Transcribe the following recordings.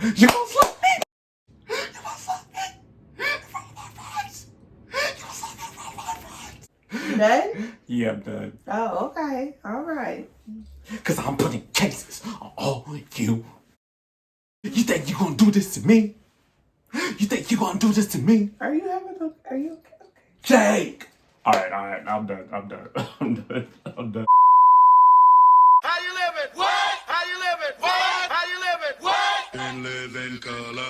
You gonna slap me? You gonna slap me? In front of my friends? You gonna slap me in front of my friends? You done? Yeah, I'm done. Oh, okay. All right. Cause I'm putting cases on all you. You think you gonna do this to me? You think you gonna do this to me? Are you okay? Jake! Alright, I'm done. I'm done. How you living? What? How you living? What? How you living? What? And live in color.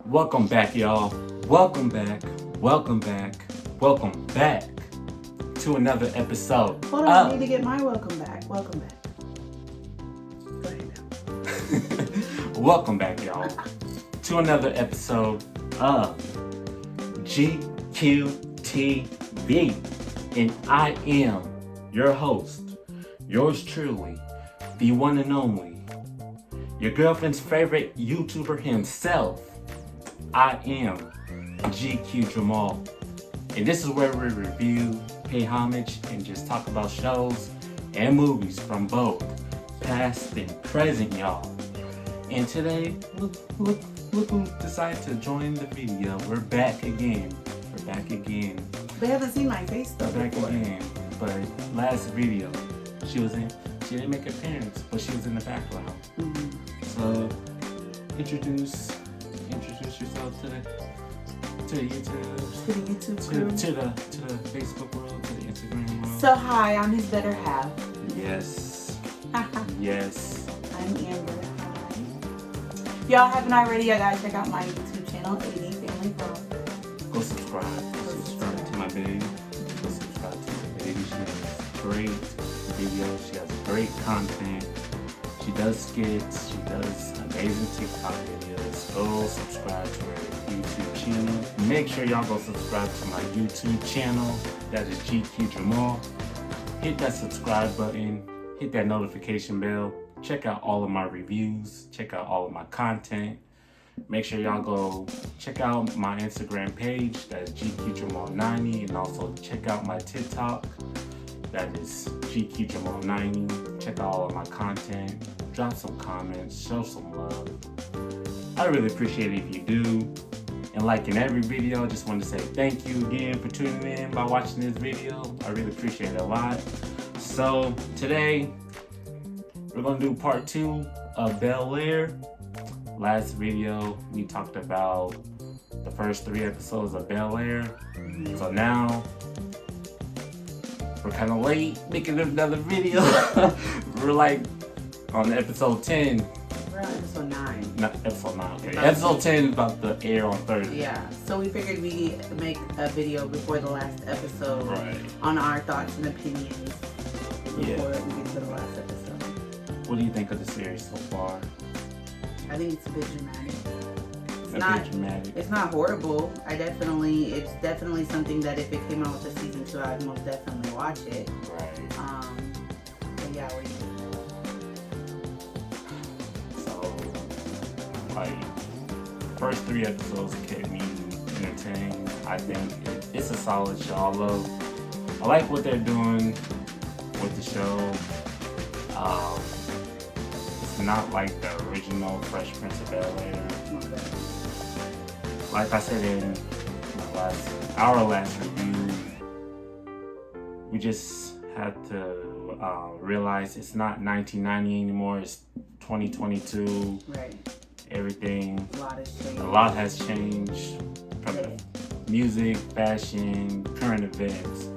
Welcome back, y'all. Welcome back to another episode. Hold on, I need to get my welcome back. Welcome back. Go ahead now. Welcome back, y'all, to another episode of GQTV. And I am your host, yours truly, the one and only, your girlfriend's favorite YouTuber himself. I am GQ Jamal, and this is where we review, pay homage, and just talk about shows and movies from both past and present, y'all. And today, look who decided to join the video. We're back again. They haven't seen my face though. We're back again. But last video, she didn't make an appearance, but she was in the background. Mm-hmm. So introduce yourself to the Facebook world, to the Instagram world. So hi, I'm his better half. Yes. Yes. I'm Amber. Hi. If y'all haven't already, I gotta check out my YouTube channel, ADFamilyVlog. Go subscribe. Go subscribe to my baby. Go subscribe to my baby. She has great videos. She has great content. She does skits. She does amazing TikTok videos. Go subscribe to her YouTube channel. Make sure y'all go subscribe to my YouTube channel. That is GQ Jamal. Hit that subscribe button. Hit that notification bell. Check out all of my reviews. Check out all of my content. Make sure y'all go check out my Instagram page. That is GQ Jamal90. And also check out my TikTok. That is GQ Jamal90. Check out all of my content. Drop some comments. Show some love. I really appreciate it if you do. And like in every video, I just want to say thank you again for tuning in by watching this video. I really appreciate it a lot. So today, we're going to do part 2 of Bel-Air. Last video, we talked about the first 3 episodes of Bel-Air. Mm-hmm. So now, we're kind of late making another video. We're like on episode 10. We're on episode 9. Not episode 9, okay. Episode 10 is about to air on Thursday. Yeah, so we figured we'd make a video before the last episode on our thoughts and opinions before we get to the last episode. What do you think of the series so far? I think it's a bit dramatic. Dramatic. It's not horrible. It's definitely something that if it came out with a season 2, I'd most definitely watch it. Right. But yeah, what do you think? Like, first 3 episodes kept me entertained. I think it's a solid show. I like what they're doing with the show. It's not like the original Fresh Prince of Bel-Air. Okay. Like I said in our last review, we just had to realize it's not 1990 anymore. It's 2022. Right. Everything. A lot has changed. A lot has changed from the music, fashion, current events.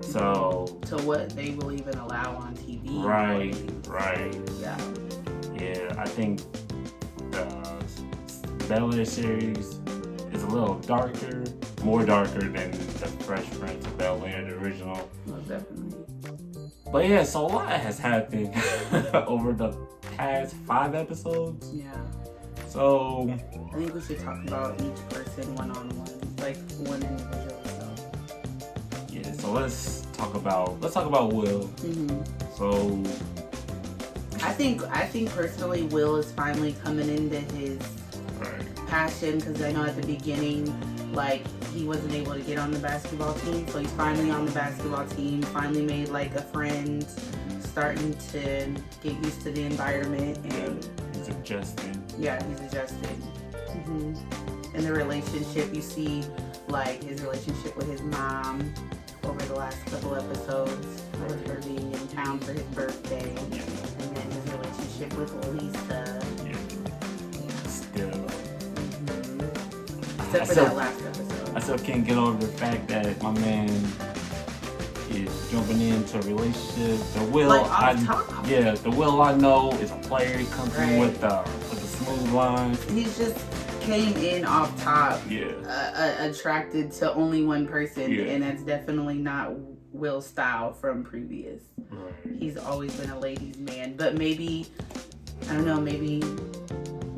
So to what they will even allow on TV. Right. Yeah, I think the Bel-Air series is a little darker, more darker than the Fresh Prince of Bel-Air, the original. Most definitely. But yeah, so a lot has happened over the past 5 episodes. Yeah. So I think we should talk about each person one-on-one, like one individual. Yeah, so So let's talk about Will. So I think personally, Will is finally coming into his passion, because I know at the beginning, like, he wasn't able to get on the basketball team, so he's finally on the basketball team. Finally made like a friend, starting to get used to the environment, and he's adjusting. Yeah, he's adjusting. And the relationship, you see, like his relationship with his mom over the last couple episodes, with her being in town for his birthday, and then his relationship with Lisa. Still. Except for that last episode. I still can't get over the fact that my man is jumping into a relationship. The Will, the Will I know is a player. He comes in with the smooth lines. He's just came in off top, attracted to only one person, and that's definitely not Will's style from previous. He's always been a ladies' man, but maybe, I don't know, maybe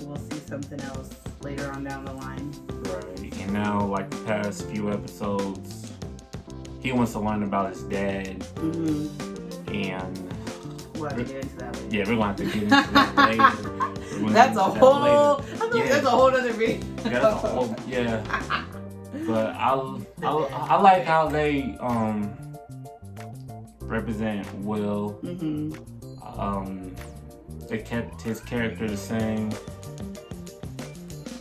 we'll see something else later on down the line. And now, like the past few episodes, he wants to learn about his dad, and we'll have to get into that later. Yeah, we're gonna have to get into that later. That's a whole. That's a whole other video. That's a whole. But I like how they represent Will. They kept his character the same.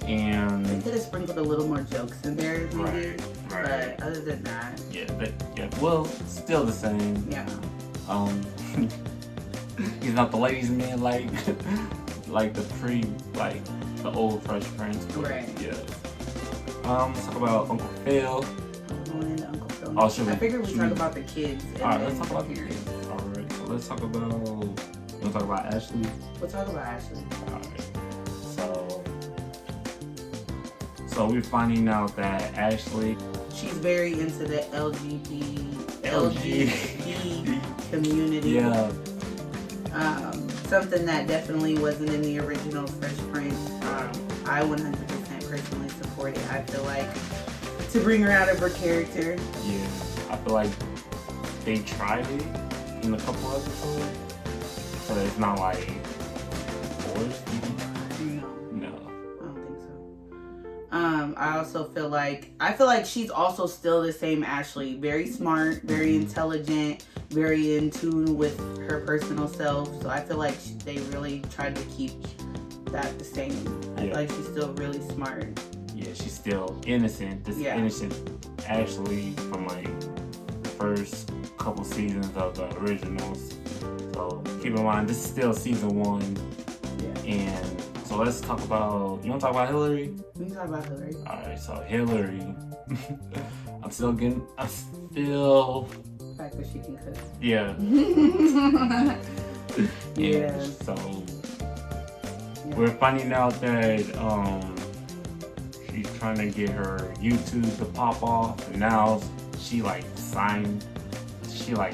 And they could have sprinkled a little more jokes in there, maybe. But other than that, Will still the same. He's not the ladies' man like the old Fresh Prince. Let's talk about Uncle Phil. I figured we'd talk about the kids. Alright, let's talk about the kids. Alright, so let's talk about. We'll talk about Ashley. We'll talk about Ashley. Alright. So we're finding out that Ashley, she's very into the LGBT community. Something that definitely wasn't in the original Fresh Prince. I 100% personally support it. I feel like to bring her out of her character. I feel like they tried it in a couple episodes, but it's not like forced. I also feel like she's also still the same Ashley. Very smart, very intelligent, very in tune with her personal self. So I feel like they really tried to keep that the same. I feel like she's still really smart. She's still innocent. This innocent Ashley from like the first couple seasons of the originals. So keep in mind, this is still season 1. And so let's talk about. You want to talk about Hillary? We can talk about Hillary. Alright, so Hillary. I'm still. The fact that she can cook. So we're finding out that she's trying to get her YouTube to pop off, and now she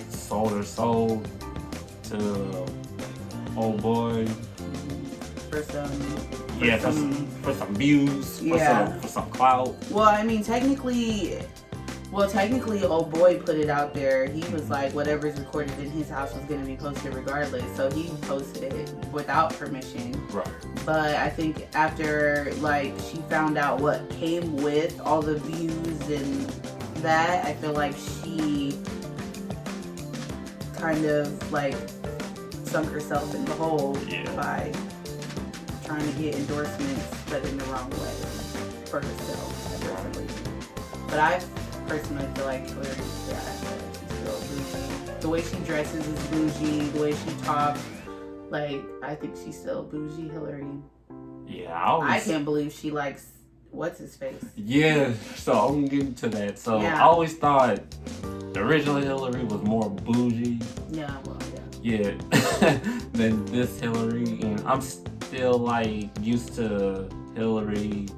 sold her soul to old boy. For some views, for some clout. Well, I mean, technically, old boy put it out there. He was like, whatever's recorded in his house was going to be posted regardless. So he posted it without permission. But I think after, like, she found out what came with all the views and that, I feel like she kind of, like, sunk herself in the hole by trying to get endorsements, but in the wrong way for herself. But I personally feel like Hillary, she's still bougie. The way she dresses is bougie. The way she talks, like, I think she's still bougie, Hillary. I can't believe she likes what's his face. So I'm getting to that. So I always thought the original Hillary was more bougie. Than this Hillary, and I'm still like used to Hillary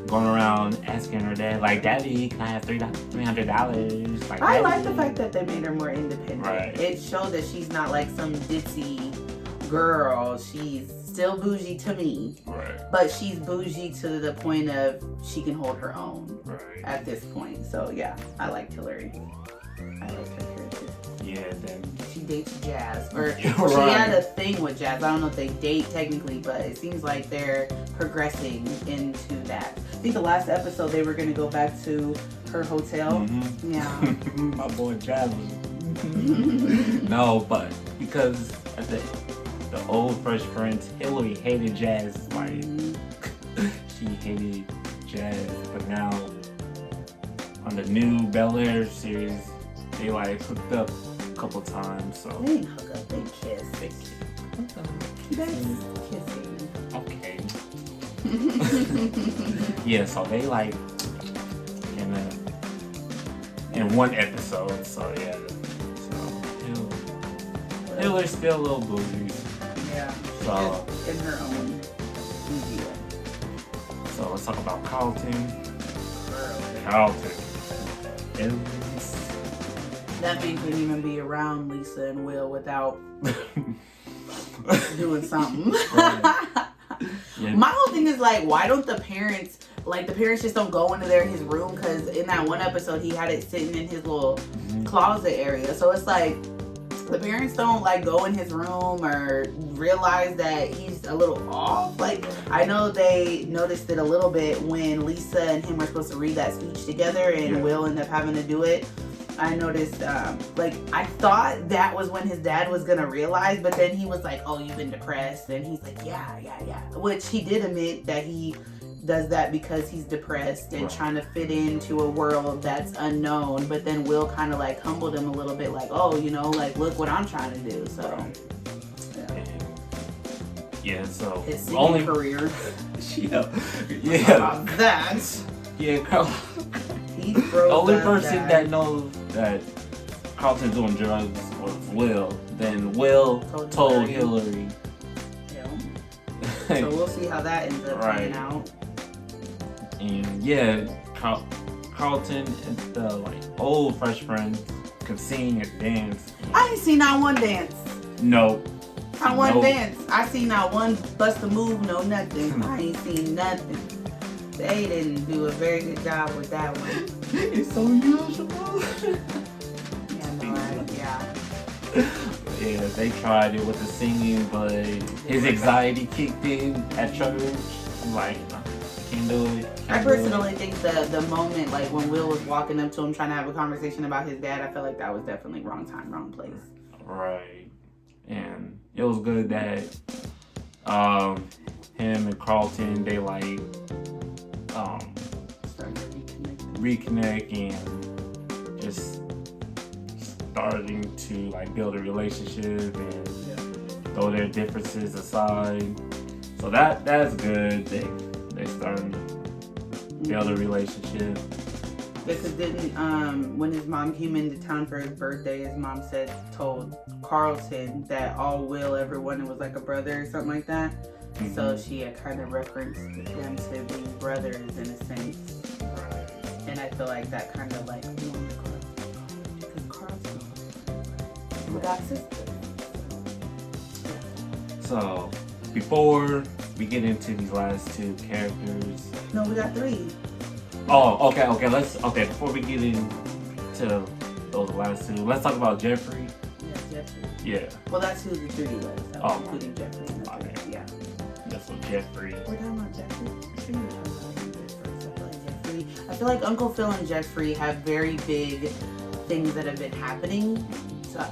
going around asking her dad, like, Daddy, can I have $300? Like, I like the fact that they made her more independent. It showed that she's not like some ditzy girl. She's still bougie to me, but she's bougie to the point of she can hold her own at this point. So I liked Hillary. then she dates Jazz, or Yeah, she right. had a thing with Jazz. I don't know if they date technically, but it seems like they're progressing into that. I think the last episode they were gonna go back to her hotel. Mm-hmm. Yeah. My boy Jazz was no, but because at the old Fresh Prince, Hillary hated Jazz. Like she hated Jazz, but now on the new Bel-Air series, they like hooked up a couple times. So They didn't hook up, they kissed. That's kissing. Okay. Yeah, so they like in one episode. So yeah. Hillary's still a little bougie. Yeah. So in her own easy way. So let's talk about Carlton. That man couldn't even be around Lisa and Will without doing something. Yeah. My whole thing is like, why don't the parents just don't go into his room? Because in that one episode, he had it sitting in his little closet area. So it's like, the parents don't like go in his room or realize that he's a little off. Like, I know they noticed it a little bit when Lisa and him were supposed to read that speech together and Will ended up having to do it. I noticed, I thought that was when his dad was gonna realize, but then he was like, oh, you've been depressed. And he's like, yeah. Which he did admit that he does that because he's depressed and trying to fit into a world that's unknown. But then Will kind of like humbled him a little bit, like, oh, like, look what I'm trying to do. So yeah, so his singing career. yeah. About that. Yeah, Carl. He The only person that knows that Carlton's doing drugs was Will. Then Will told Hillary. Yeah. So we'll see how that ends up playing out. And yeah, Carlton and the old Fresh Prince could sing and dance. I ain't seen not one dance. No. Not one dance. I seen not one bust a move, no nothing. I ain't seen nothing. They didn't do a very good job with that one. It's so usual. Yeah, they tried it with the singing, but his anxiety kicked in at church. I'm like, I can't do it. I personally think the moment, like when Will was walking up to him trying to have a conversation about his dad, I felt like that was definitely wrong time, wrong place. Right. And it was good that him and Carlton, they reconnect and just starting to build a relationship and throw their differences aside. So that's good. They starting to build a relationship. Because when his mom came into town for his birthday, his mom told Carlton that all Will ever wanted was like a brother or something like that. Mm-hmm. So she had kind of referenced them to being brothers in a sense. Right. And I feel like that kind of because Carlton got sisters. So before we get into these last two characters. No, we got three. Oh, okay. Before we get into those last two, let's talk about Jeffrey. Yeah, Jeffrey. Yeah. Well, that's who the three was. That was including Jeffrey. Okay. Yeah. That's what Jeffrey. We're talking about Jeffrey. I feel like Uncle Phil and Jeffrey have very big things that have been happening. So I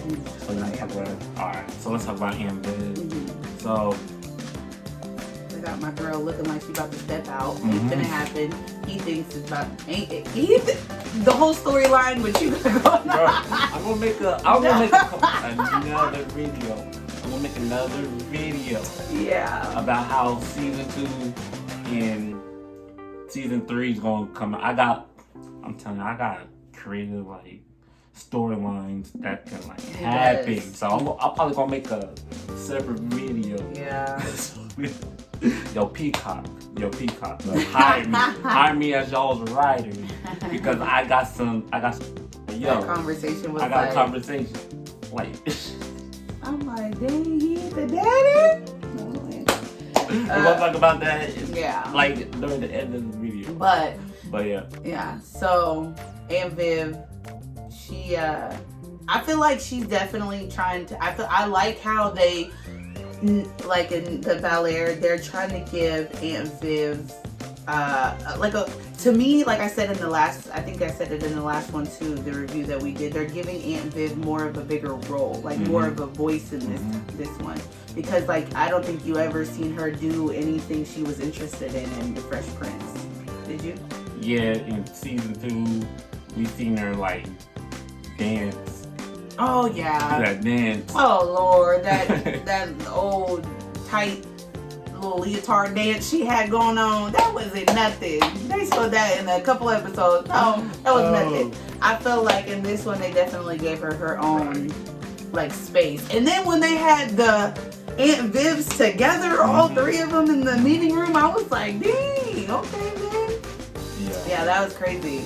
think Alright, so let's talk about Aunt Viv. Mm-hmm. So I got my girl looking like she's about to step out. It's gonna happen. He thinks it's about the whole storyline, but you gotta go. I'm gonna make another video. Yeah. About how season 2 and season 3 is gonna come out. I'm telling you, I got creative storylines that can happen. Yes. So I'm probably gonna make a separate video. Yeah. Yo, Peacock, hire me as y'all's writer because I got some. That conversation was. I got a conversation. I'm like, dang, he the daddy. We're gonna talk about that. Yeah. During the end of the video. But yeah. Yeah. So Aunt Viv, she I feel like she's definitely trying to. I like how they, like in the Bel-Air, they're trying to give Aunt Viv, to me, like I said in the last, I think I said it in the last one too, the review that we did. They're giving Aunt Viv more of a bigger role, like more of a voice in this one, because like I don't think you ever seen her do anything she was interested in The Fresh Prince. Did you? Yeah, in season 2, we seen her like dance. Oh yeah. That dance. Oh Lord, that old tight little leotard dance she had going on, that wasn't nothing. They showed that in a couple episodes. No, that was nothing. I felt like in this one they definitely gave her own like space. And then when they had the Aunt Vivs together, all three of them in the meeting room, I was like, dang, okay man. Yeah, that was crazy.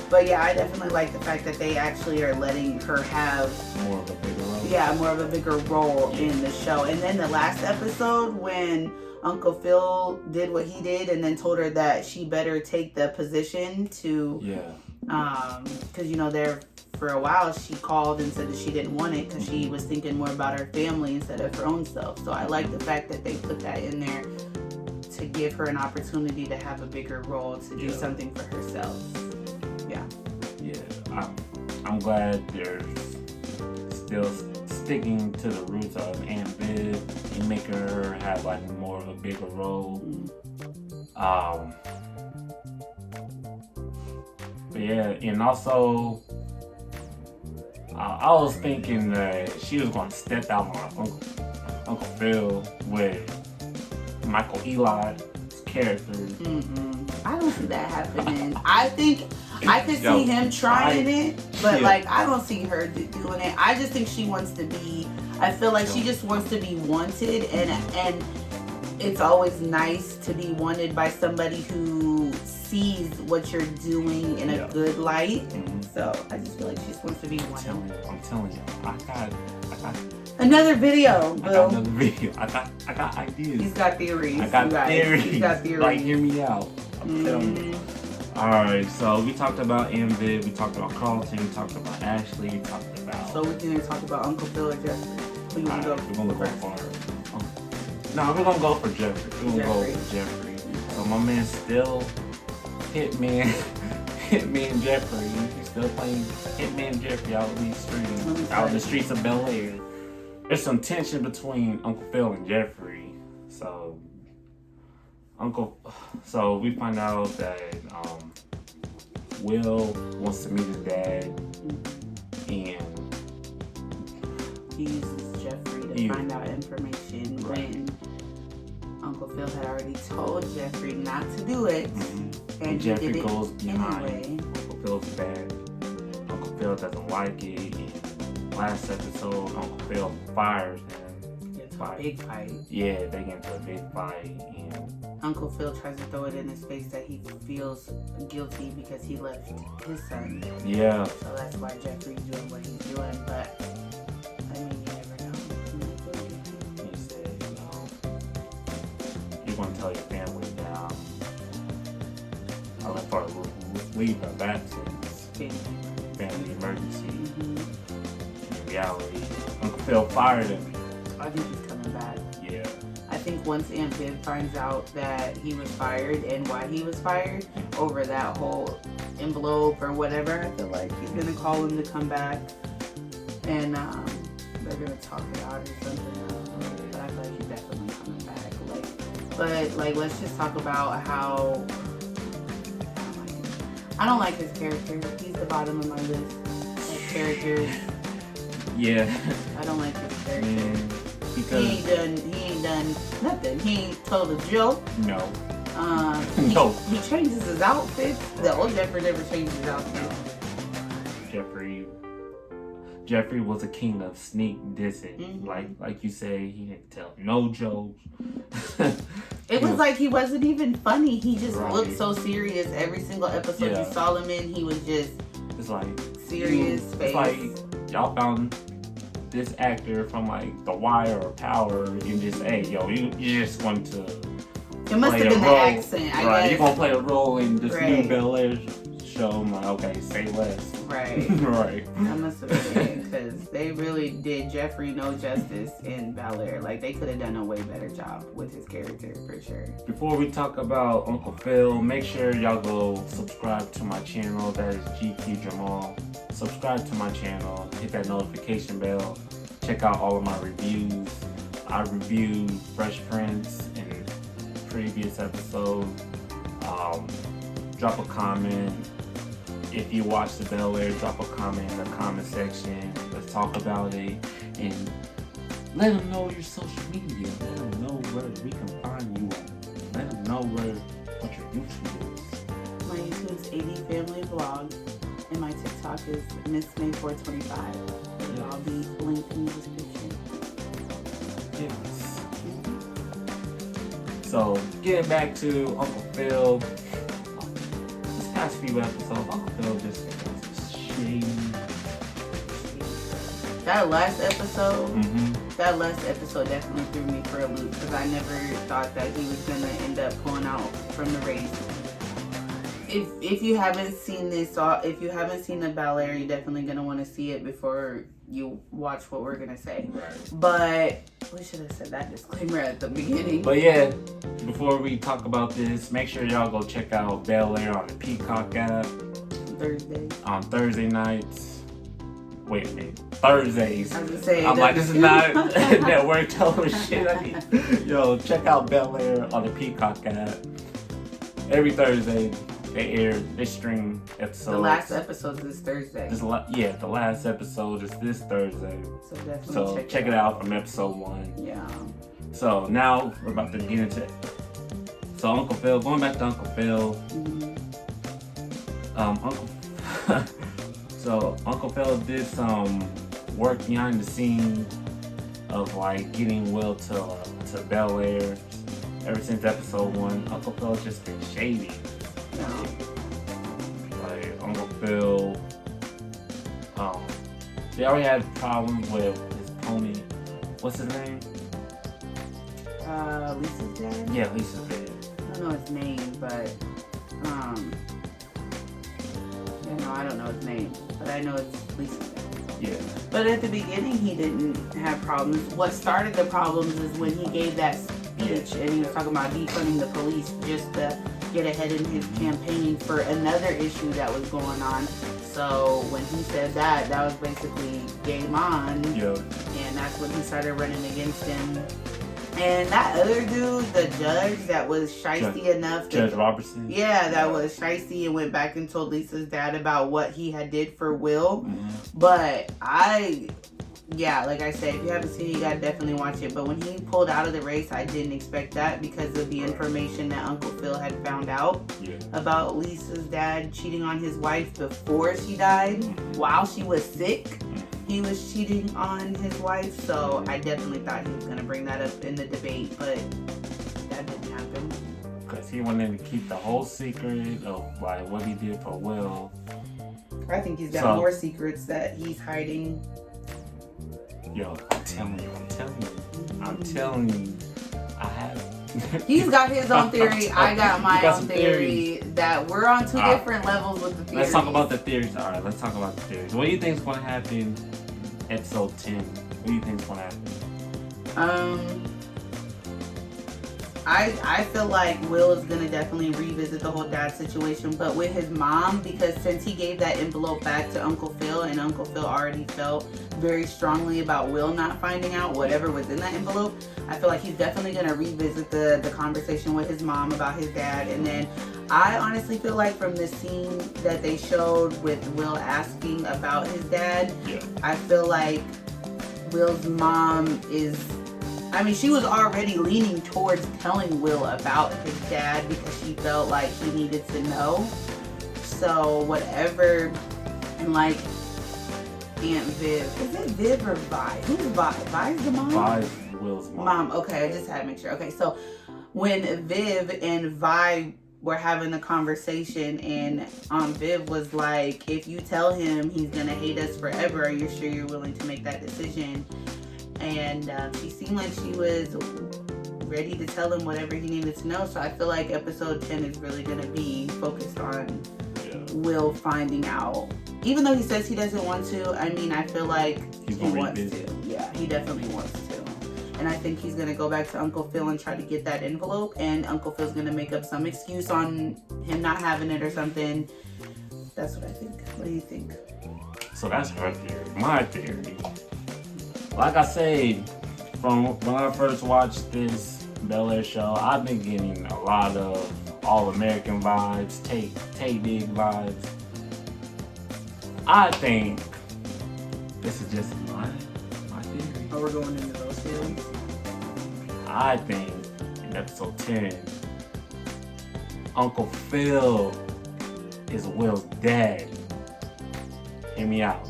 But yeah, I definitely like the fact that they actually are letting her have more of a bigger role. Yeah, more of a bigger role in the show. And then the last episode when Uncle Phil did what he did and then told her that she better take the position to, because you know, there for a while she called and said that she didn't want it because she was thinking more about her family instead of her own self. So I like the fact that they put that in there to give her an opportunity to have a bigger role, to do something for herself. I'm glad they're still sticking to the roots of Aunt Viv and making her have like more of a bigger role. But yeah, and also I was thinking that she was going to step out on Uncle Phil with Michael Eli's character. I don't see that happening. I think I could see him trying it, but like I don't see her doing it. I just think she wants to be. I feel like she just wants to be wanted, and it's always nice to be wanted by somebody who sees what you're doing in a good light. So I just feel like she just wants to be wanted. I'm telling you, I got another video, Bill. I got ideas. He's got theories. I got theories. He's got theories. Like, hear me out. I'm telling you. Alright, so we talked about Aunt Viv, we talked about Carlton, we talked about Ashley, we talked about... So we didn't talk about Uncle Phil or Jeffrey. Who you want to go for? We're going to go for... No, we're going to go for Jeffrey. We're going to go for Jeffrey. So my man still Hitman Jeffrey. He's still playing Hitman Jeffrey out in these streets, out in the streets of Bel-Air. There's some tension between Uncle Phil and Jeffrey. So we find out that Will wants to meet his dad, and he uses Jeffrey to find out information when Uncle Phil had already told Jeffrey not to do it, and Jeffrey did goes it behind anyway. Uncle Phil's back. Uncle Phil doesn't like it, and last episode Uncle Phil fires him. A big fight. Yeah, they get into a big fight, and Uncle Phil tries to throw it in his face that he feels guilty because he left his son. Yeah. So that's why Jeffrey's doing what he's doing, but I mean, you never know. He said, you're going to tell your family now. I left for a leave of absence. Family emergency. In reality, Uncle Phil fired him. I think he's coming back. Yeah. I think once Aunt Viv finds out that he was fired and why he was fired over that whole envelope or whatever, I feel like he's gonna call him to come back, and they're gonna talk it out or something. But I feel like he's definitely coming back. But let's just talk about how I don't like his character. He's the bottom of my list of characters. Yeah. I don't like his character. Because he ain't done nothing. He ain't told a joke. No. No. He changes his outfit. The old Jeffrey never changed his outfit. Jeffrey was a king of sneak dissing. Like you say, he didn't tell no jokes. It was like he wasn't even funny. He just looked so serious every single episode you saw him in. He was just serious face. It's like y'all found this actor from like The Wire or Power and just, hey, yo, you just want to it must have been the accent, I guess. You're going to play a role in this new Bel-Air show. I'm like, okay, say less. Right. Right. That must have been it, because they really did Jeffrey no justice in Bel-Air. Like, they could have done a way better job with his character, for sure. Before we talk about Uncle Phil, make sure y'all go subscribe to my channel. That is GQ Jamal. Subscribe to my channel. Hit that notification bell. Check out all of my reviews. I reviewed Fresh Prince in previous episode. Drop a comment. If you watch the Bel-Air, drop a comment in the comment section. Let's talk about it. And let them know your social media. Let them know where we can find you. Let them know what your YouTube is. My YouTube is ADFamilyVlog, and my TikTok is MissMay425. It'll all be linked in the description. Yes. So, getting back to Uncle Phil. This past few episodes, Uncle Phil just got shady. That last episode definitely threw me for a loop, because I never thought that he was gonna end up pulling out from the race. If you haven't seen this, if you haven't seen the Bel-Air, you're definitely gonna want to see it before you watch what we're gonna say. Right. But we should have said that disclaimer at the beginning. But yeah, before we talk about this, make sure y'all go check out Bel-Air on the Peacock app. Thursday. On Thursday nights. Wait a minute. Thursdays. I was gonna say, I'm like, this is not network television. Yo, check out Bel-Air on the Peacock app. Every Thursday, they stream episodes. The last episode is this Thursday. The last episode is this Thursday. So definitely check it out from episode 1. Yeah. So now we're about to get into it. So Uncle Phil, going back to Uncle Phil. Uncle Phil did some work behind the scenes of like getting Will to Bel-Air. Ever since episode 1, Uncle Phil's just been shady. No. Like Uncle Phil, they already had problems with his pony. What's his name? Lisa's dad? Yeah, Lisa's dad. I don't know his name, but I don't know his name, but I know it's Lisa's dad. Yeah. But at the beginning, he didn't have problems. What started the problems is when he gave that speech and he was talking about defunding the police just to get ahead in his campaign for another issue that was going on. So when he said that was basically game on. Yeah. And that's when he started running against him. And that other dude, the judge that was shiesty enough. Judge Robertson? Yeah, that was shiesty and went back and told Lisa's dad about what he had did for Will. Mm-hmm. But like I said, if you haven't seen it, you gotta definitely watch it. But when he pulled out of the race, I didn't expect that because of the information that Uncle Phil had found out about Lisa's dad cheating on his wife before she died. While she was sick, he was cheating on his wife. So I definitely thought he was gonna bring that up in the debate, but that didn't happen. Because he wanted to keep the whole secret of like what he did for Will. I think he's got more secrets that he's hiding. Yo, I'm telling you, I have. He's got his own theory. I got my own theory. That we're on two different levels with the theories. Let's talk about the theories. All right, let's talk about the theories. What do you think is going to happen? Episode 10. What do you think is going to happen? I feel like Will is going to definitely revisit the whole dad situation, but with his mom, because since he gave that envelope back to Uncle Phil, and Uncle Phil already felt very strongly about Will not finding out whatever was in that envelope, I feel like he's definitely going to revisit the conversation with his mom about his dad. And then I honestly feel like from the scene that they showed with Will asking about his dad, I feel like Will's mom she was already leaning towards telling Will about his dad because she felt like he needed to know. So whatever, and like Aunt Viv, is it Viv or Vi? Who's Vi? Vi's the mom? Vi's Will's mom. Okay, I just had to make sure. Okay, so when Viv and Vi were having the conversation and Viv was like, if you tell him he's gonna hate us forever, are you sure you're willing to make that decision? And she seemed like she was ready to tell him whatever he needed to know. So I feel like episode 10 is really going to be focused on Will finding out. Even though he says he doesn't want to, I mean, I feel like he wants to. Yeah, he definitely wants to. And I think he's going to go back to Uncle Phil and try to get that envelope. And Uncle Phil's going to make up some excuse on him not having it or something. That's what I think. What do you think? So that's her theory. My theory. Like I say, from when I first watched this Bel-Air show, I've been getting a lot of all-American vibes, Tay Big vibes. I think this is just my theory. Oh, we're going into those theories? I think in episode 10, Uncle Phil is Will's dad. Hear me out.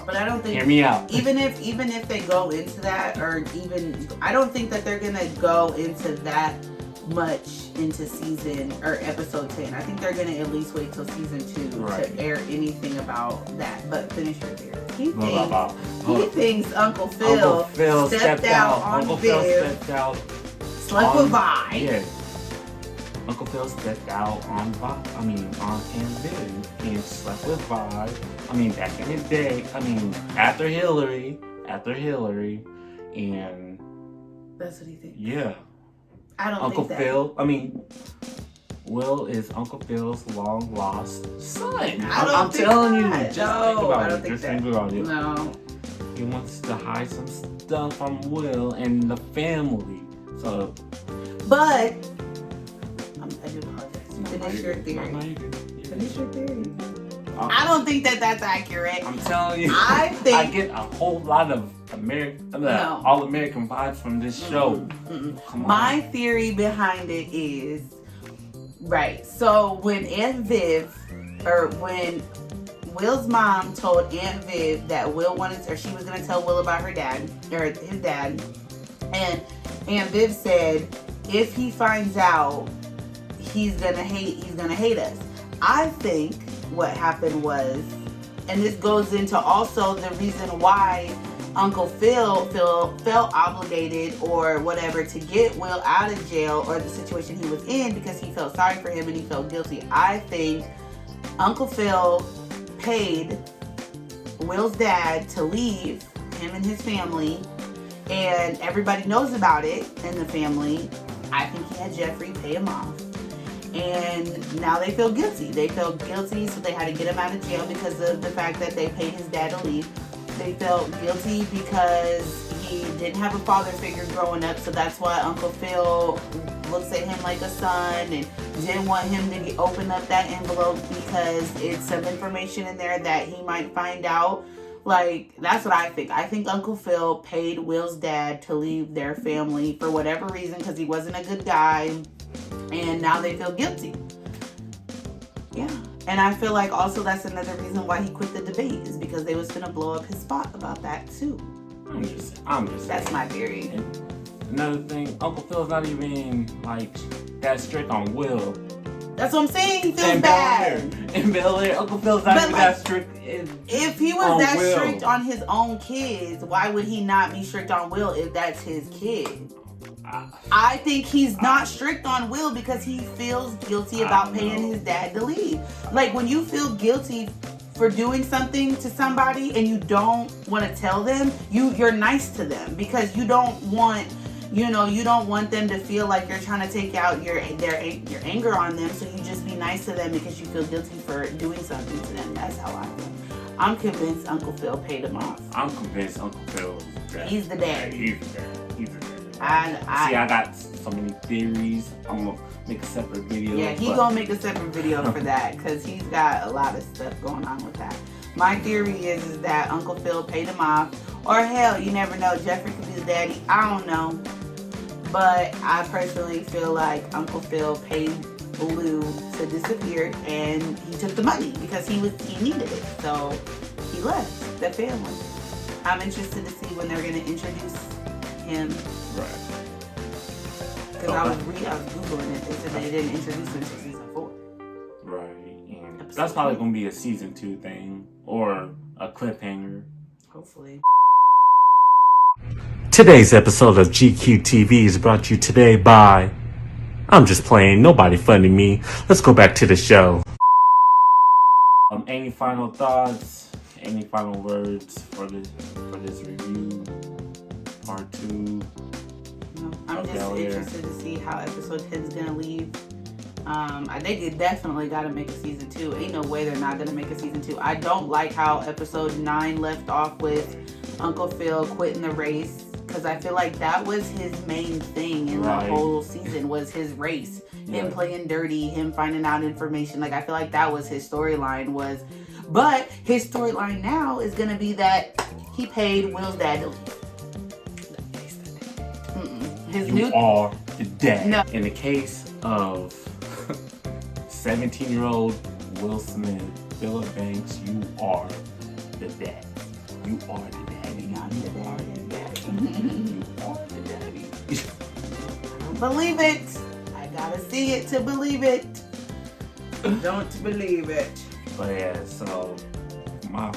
But I don't think. Hear me out. Even if they go into that, I don't think that they're gonna go into that much into season or episode 10. I think they're gonna at least wait till season 2 to air anything about that. But finish your theory. He thinks Uncle Phil stepped out on Uncle Viv, Phil stepped out. slept with Vi. Yeah. Uncle Phil stepped out on Aunt Viv and slept with Vi. I mean, back in the day. I mean, after Hillary, and that's what he thinks. Yeah. I don't Uncle think that. Phil. Will is Uncle Phil's long lost son. I'm telling you. that. Just No, think about I don't it. think Just that. think about it. No. He wants to hide some stuff from Will and the family. So. But I do apologize. Finish your theory. Finish your theory. I don't think that that's accurate. I'm telling you. I think I get a whole lot of all-American vibes from this show. Come on. My theory behind it is so when Aunt Viv, or when Will's mom told Aunt Viv that Will wanted, or she was gonna tell Will about her dad, or his dad, and Aunt Viv said if he finds out, he's gonna hate us. I think what happened was, and this goes into also the reason why Uncle Phil felt obligated or whatever to get Will out of jail or the situation he was in, because he felt sorry for him and he felt guilty. I think Uncle Phil paid Will's dad to leave him and his family, and everybody knows about it in the family. I think he had Jeffrey pay him off. And now they feel guilty. So they had to get him out of jail because of the fact that they paid his dad to leave. They felt guilty because he didn't have a father figure growing up, so that's why Uncle Phil looks at him like a son and didn't want him to open up that envelope because it's some information in there that he might find out. Like, that's what I think. I think Uncle Phil paid Will's dad to leave their family for whatever reason, because he wasn't a good guy, and now they feel guilty. Yeah. And I feel like also that's another reason why he quit the debate, is because they was gonna blow up his spot about that too. I'm just That's saying. my theory. And another thing, Uncle Phil's not even like that strict on Will. That's what I'm saying. He feels bad. In Bel-Air, Uncle Phil's not even that strict. If he was that strict on his own kids, why would he not be strict on Will if that's his kid? I think he's not strict on Will because he feels guilty about paying his dad to leave. Like, when you feel guilty for doing something to somebody and you don't want to tell them, you're nice to them because you don't want them to feel like you're trying to take out your anger on them. So you just be nice to them because you feel guilty for doing something to them. That's how I feel. I'm convinced Uncle Phil paid him off. I'm convinced Uncle Phil's dad. He's the dad. He's the dad. I got so many theories. I'm gonna make a separate video. Yeah, he's gonna make a separate video for that because he's got a lot of stuff going on with that. My theory is that Uncle Phil paid him off, or hell, you never know. Jeffrey could be the daddy. I don't know, but I personally feel like Uncle Phil paid Blue to disappear, and he took the money because he needed it. So he left the family. I'm interested to see when they're gonna introduce him. Right. Because I was Googling it. They said they didn't introduce him until season 4. Right. And that's probably going to be a season 2 thing. Or a cliffhanger. Hopefully. Today's episode of GQTV is brought to you today by... I'm just playing. Nobody funding me. Let's go back to the show. Any final thoughts? Any final words for this review? Part 2. I'm just interested to see how episode 10 is gonna leave. I think it definitely gotta make a season 2. Ain't no way they're not gonna make a season 2. I don't like how episode 9 left off with Uncle Phil quitting the race, because I feel like that was his main thing in the whole season, was his race. Him playing dirty, him finding out information. Like, I feel like that was his storyline but his storyline now is gonna be that he paid Will's dad to leave. You are the dad. No. In the case of 17-year-old Will Smith, Philip Banks, you are the dad. You are the daddy. You are the daddy. You are the daddy. I don't believe it. I gotta see it to believe it. Don't believe it. But yeah, so my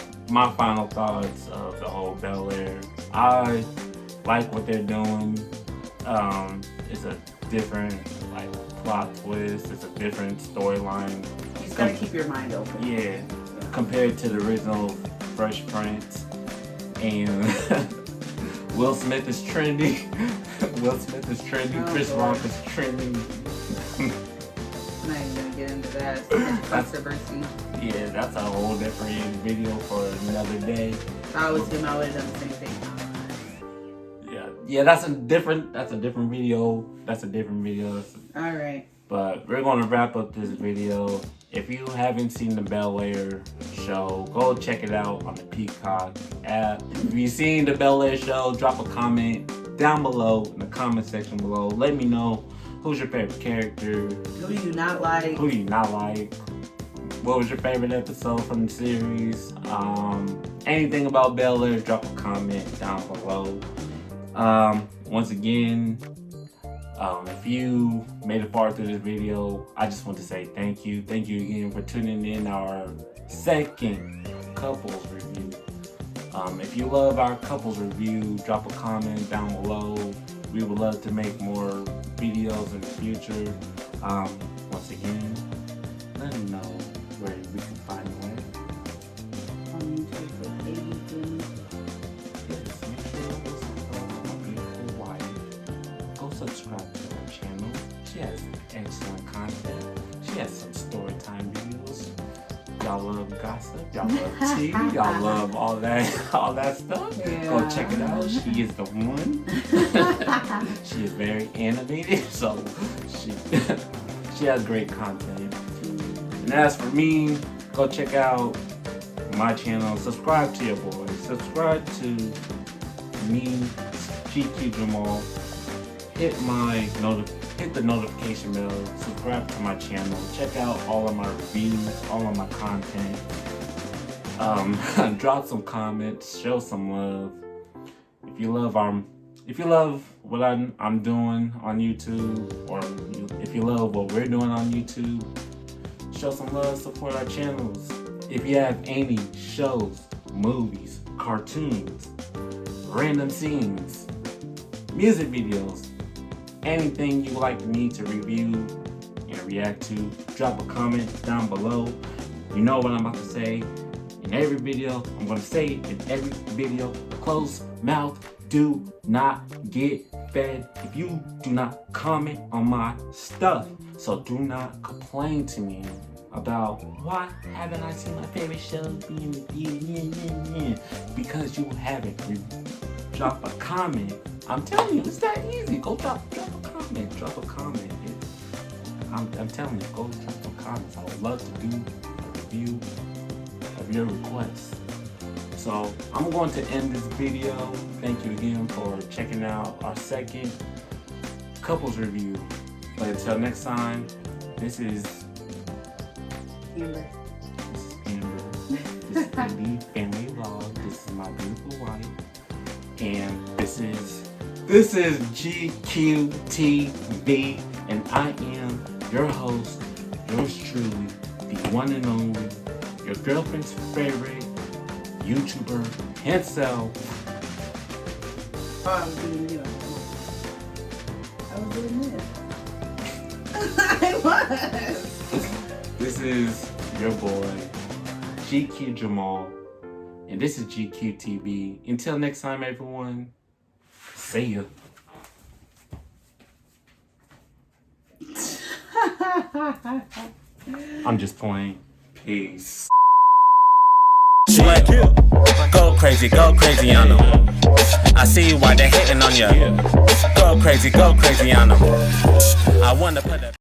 final thoughts of the whole Bel-Air. I like what they're doing. It's a different plot twist. It's a different storyline. You just gotta keep your mind open. Yeah, compared to the original Fresh Prince. And Will Smith is trending. Will Smith is trending. Oh, Chris Rock is trending. I'm not even gonna get into that. It's controversy. Yeah, that's a whole different video for another day. If I was him, I would have done the same thing. Yeah, that's a different video. All right. But we're gonna wrap up this video. If you haven't seen the Bel-Air show, go check it out on the Peacock app. If you've seen the Bel-Air show, drop a comment down below in the comment section below. Let me know who's your favorite character. Who do you not like? Who do you not like? What was your favorite episode from the series? Anything about Bel-Air, drop a comment down below. Once again, if you made it far through this video, I just want to say thank you. Thank you again for tuning in our second couples review. If you love our couples review, drop a comment down below. We would love to make more videos in the future. Once again, let me know where we can find you at. On YouTube for ADFamilyVlog. Subscribe to our channel. She has excellent content. She has some story time videos. Y'all love gossip. Y'all love tea. Y'all love all that stuff. Yeah. Go check it out. She is the one. She is very animated, so she has great content. And as for me, go check out my channel. Subscribe to your boy. Subscribe to me, GQ Jamal. Hit the notification bell, subscribe to my channel, check out all of my reviews, all of my content. Drop some comments, show some love. If you love what I'm doing on YouTube, or if you love what we're doing on YouTube, show some love, support our channels. If you have any shows, movies, cartoons, random scenes, music videos, anything you would like me to review and react to, drop a comment down below. You know what I'm about to say in every video. I'm going to say it in every video. Closed mouth do not get fed if you do not comment on my stuff. So do not complain to me about why haven't I seen my favorite shows being reviewed, because you haven't drop a comment. I'm telling you, it's that easy. Go drop a comment. Drop a comment. I'm telling you, go drop some comments. I would love to do a review of your requests. So I'm going to end this video. Thank you again for checking out our second couples review. But until next time, this is Amber. This is ADFamilyVlog. This is my beautiful wife. And this is GQTV, and I am your host, yours truly, the one and only, your girlfriend's favorite YouTuber himself. Oh, I was doing this. I was. This is your boy, GQ Jamal, and this is GQTV. Until next time, everyone, see ya. I'm just playing. Peace. Go crazy on them. I see why they're hating on you. Go crazy on them. I wanna put that.